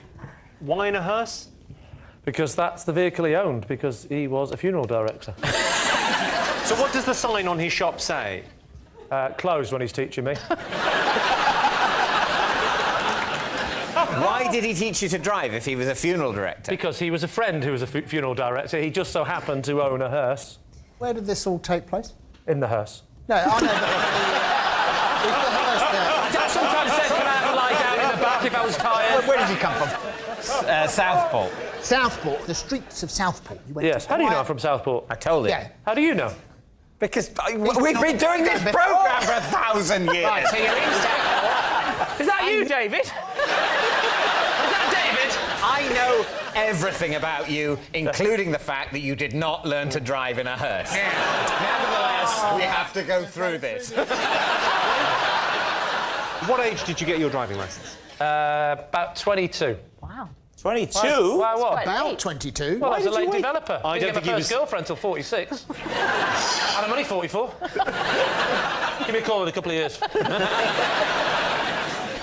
Why in a hearse? Because that's the vehicle he owned, because he was a funeral director. So what does the sign on his shop say? Closed when he's teaching me. Why did he teach you to drive if he was a funeral director? Because he was a friend who was a funeral director. He just so happened to own a hearse. Where did this all take place? In the hearse. No, I know I sometimes said, can I have a lie down in the back if I was tired? Where did he come from? Southport. Southport, the streets of Southport. You went Yes. to How do you know I'm from Southport? I told him. Yeah. How do you know? Because we've been doing this programme for 1,000 years. Right, so you're in Southport. Is that you, David? Is that David? I know everything about you, including the fact that you did not learn to drive in a hearse. Nevertheless, we have to go through this. What age did you get your driving licence? About 22. Wow. 22? Why, what? About 22. Well, I was a did you late wait? developer. I don't think my he first girlfriend until 46. And I'm only 44. Give me a call in a couple of years.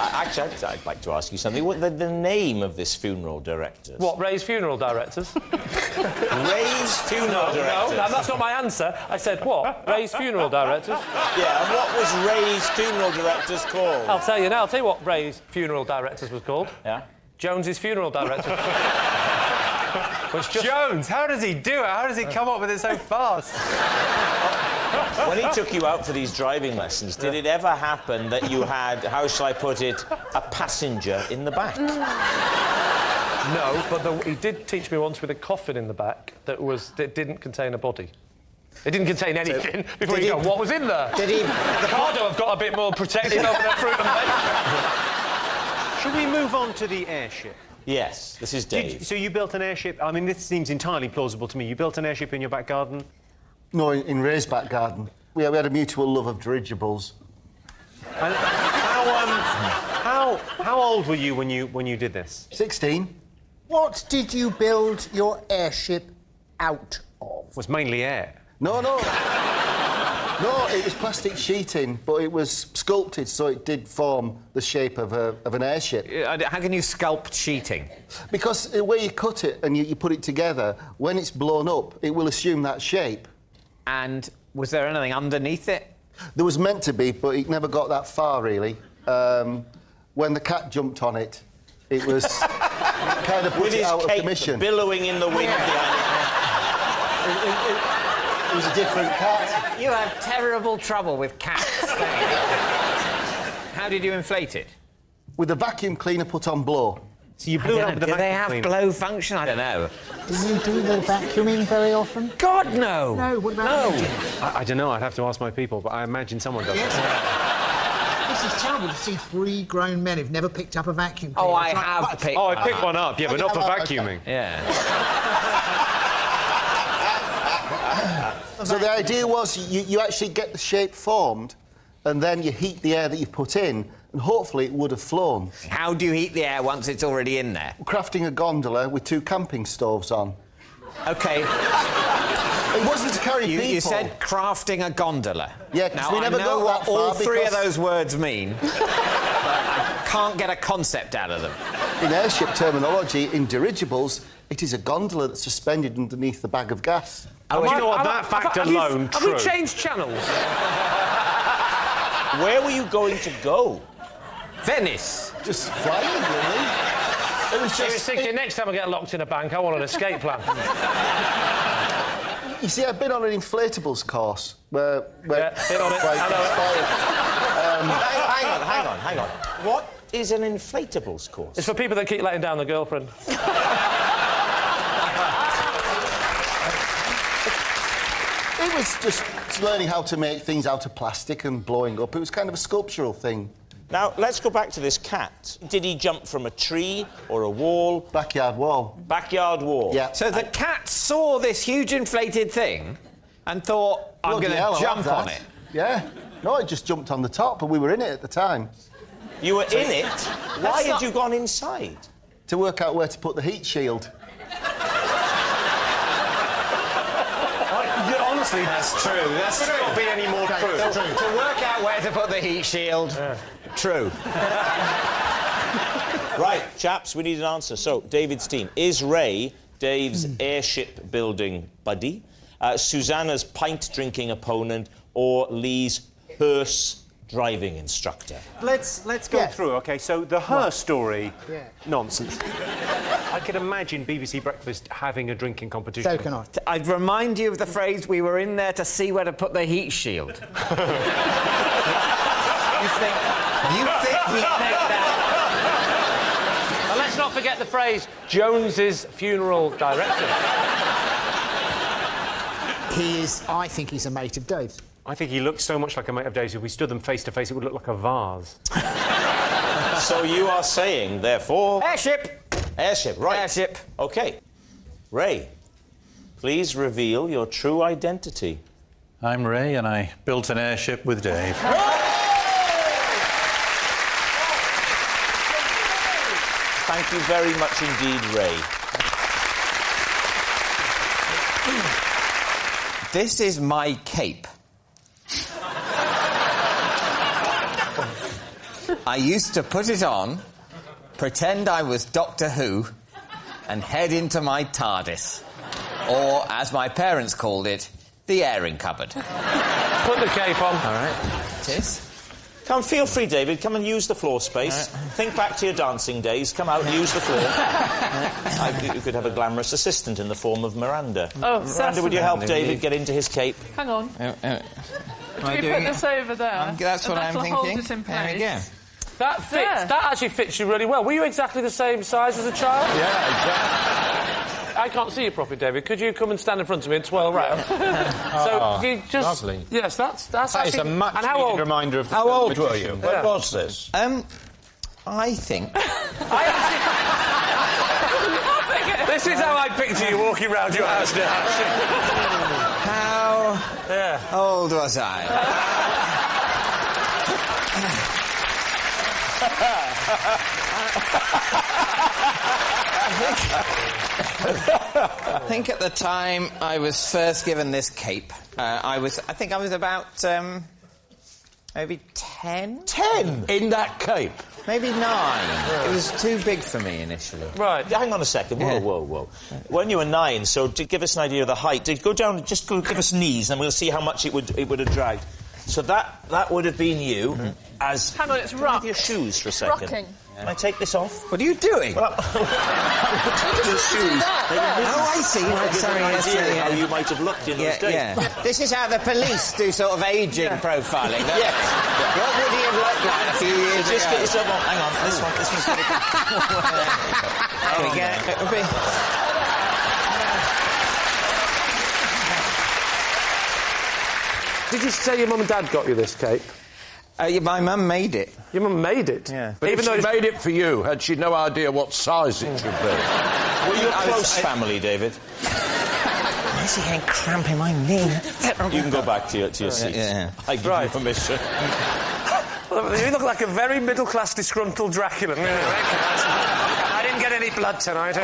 Actually, I'd like to ask you something. What the name of this funeral director? What, Ray's funeral directors? Ray's funeral directors? No, that's not my answer. I said, what? Ray's funeral directors? Yeah, and what was Ray's funeral directors called? I'll tell you now. I'll tell you what Ray's funeral directors was called. Yeah? Jones's funeral director. Jones, how does he do it? How does he come up with it so fast? When he took you out for these driving lessons, did it ever happen that you had, how shall I put it, a passenger in the back? No, but he did teach me once with a coffin in the back that didn't contain a body. It didn't contain anything. Before you go, what was in there? Did he? The Pardo have got a bit more protected over their fruit and veg. Should we move on to the airship? Yes, this is Dave. So you built an airship. I mean, this seems entirely plausible to me. You built an airship in your back garden? No, in Ray's back garden. We had a mutual love of dirigibles. And how old were you when you did this? 16. What did you build your airship out of? It was mainly air. No. No, it was plastic sheeting, but it was sculpted so it did form the shape of an airship. How can you sculpt sheeting? Because the way you cut it and you put it together, when it's blown up, it will assume that shape. And was there anything underneath it? There was meant to be, but it never got that far, really. When the cat jumped on it, it was kind of put it out of commission. Billowing in the wind behind it was a different cat. You have terrible trouble with cats. How did you inflate it? With a vacuum cleaner put on blow. So you blew it up with a vacuum cleaner. Do they have cleaner? blow function? I don't know. Do you do the vacuuming very often? God, no! No, what about engine? I don't know, I'd have to ask my people, but I imagine someone does. Yes. This is terrible to see 3 grown men who've never picked up a vacuum cleaner. Oh, I have picked I picked one up, yeah, but not for vacuuming. Yeah. So the idea was you actually get the shape formed and then you heat the air that you put in and hopefully it would have flown. How do you heat the air once it's already in there? Crafting a gondola with 2 camping stoves on. OK. It wasn't to carry people. You said crafting a gondola. Yeah, because now, we never I know got what that far all 3 of because- those words mean, but I can't get a concept out of them. In airship terminology, in dirigibles, it is a gondola that's suspended underneath the bag of gas. Oh, you know what? That fact alone, true. Have we changed channels? Where were you going to go? Venice. Just flying, really. It was I was thinking, next time I get locked in a bank, I want an escape plan. You see, I've been on an inflatables course where been on it. Hang on. What is an inflatables course? It's for people that keep letting down the girlfriend. It was just learning how to make things out of plastic and blowing up. It was kind of a sculptural thing. Now, let's go back to this cat. Did he jump from a tree or a wall? Backyard wall. Backyard wall. Yeah. So the cat saw this huge inflated thing and thought, I'm going to jump on it. Yeah. No, it just jumped on the top, and we were in it at the time. You were in it? Why had you gone inside? To work out where to put the heat shield. Honestly, that's true. That's true. Not be any more true. To work out where to put the heat shield. True. Right, chaps, we need an answer. So, David's team. Is Ray Dave's airship building buddy, Susanna's pint drinking opponent, or Lee's hearse driving instructor? Let's go through, OK? So the her story, nonsense. I could imagine BBC Breakfast having a drinking competition. So can I. I'd remind you of the phrase, we were in there to see where to put the heat shield. You think we make that? And let's not forget the phrase, Jones's funeral director. I think he's a mate of Dave's. I think he looks so much like a mate of Dave's. If we stood them face to face, it would look like a vase. So you are saying, therefore... Airship! Airship, right. Airship. OK. Ray, please reveal your true identity. I'm Ray, and I built an airship with Dave. Thank you very much indeed, Ray. This is my cape. I used to put it on, pretend I was Doctor Who, and head into my TARDIS. Or, as my parents called it, the airing cupboard. Put the cape on. All right. It is. Come, feel free, David. Come and use the floor space. Think back to your dancing days. Come out and use the floor. You could have a glamorous assistant in the form of Miranda. Oh, Miranda, would you help David get into his cape? Hang on. Am I Do we doing put this over there? That's what I'm that'll hold thinking. it in There we place. go. That fits. There. That actually fits you really well. Were you exactly the same size as a child? Yeah, exactly. I can't see you properly, David. Could you come and stand in front of me and twirl round? So you just... lovely. Yes, that's That is actually... a much and how needed old? reminder of the How old were magician. you? When was this? I think... This is how I picture you walking around your house now. How old was I? I think at the time I was first given this cape, I think I was about maybe 10. 10? In that cape? Maybe 9. It was too big for me initially. Right. Hang on a second. Whoa. When you were 9, so to give us an idea of the height, go down, just go give us knees, and we'll see how much it would have dragged. So that would have been you as... Hang on, it's Can I have your shoes for a second? Rocking. Can I take this off? What are you doing? Well, your shoes. Oh, I see. Right, sorry, An yes, idea yeah. how you might have looked in those days. Yeah. This is how the police do sort of ageing profiling. Yes. What would he have looked like a few years ago? Just get yourself on. Hang on. This one's got There we go. It'll be... Did you say your mum and dad got you this cape? My mum made it. Your mum made it? Yeah. But even though she made it for you, had she no idea what size it should be? Were you a close family, David? Why is he getting cramp in my knee? You can go back to your seat. Yeah. I give you permission. You look like a very middle-class disgruntled Dracula. I didn't get any blood tonight.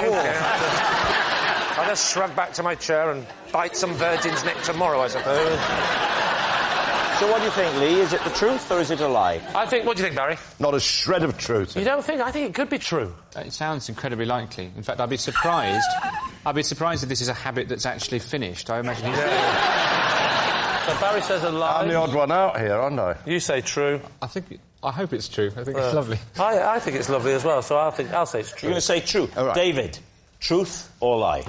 I'll just shrug back to my chair and bite some virgin's neck tomorrow, I suppose. So what do you think, Lee? Is it the truth or is it a lie? What do you think, Barry? Not a shred of truth. You don't think? I think it could be true. It sounds incredibly likely. In fact, I'd be surprised. I'd be surprised if this is a habit that's actually finished. I imagine he's... So Barry says a lie. I'm the odd one out here, aren't I? You say true. I hope it's true. I think it's lovely. I think it's lovely as well, so I'll say it's true. You're going to say true. All right. David, truth or lie?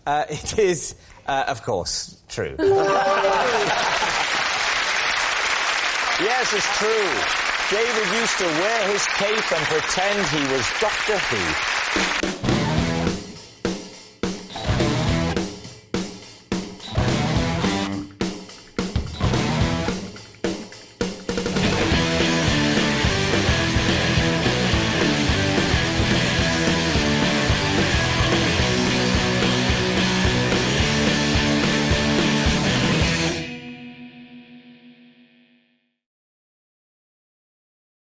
It is, of course, true. Yes, it's true. David used to wear his cape and pretend he was Doctor Who.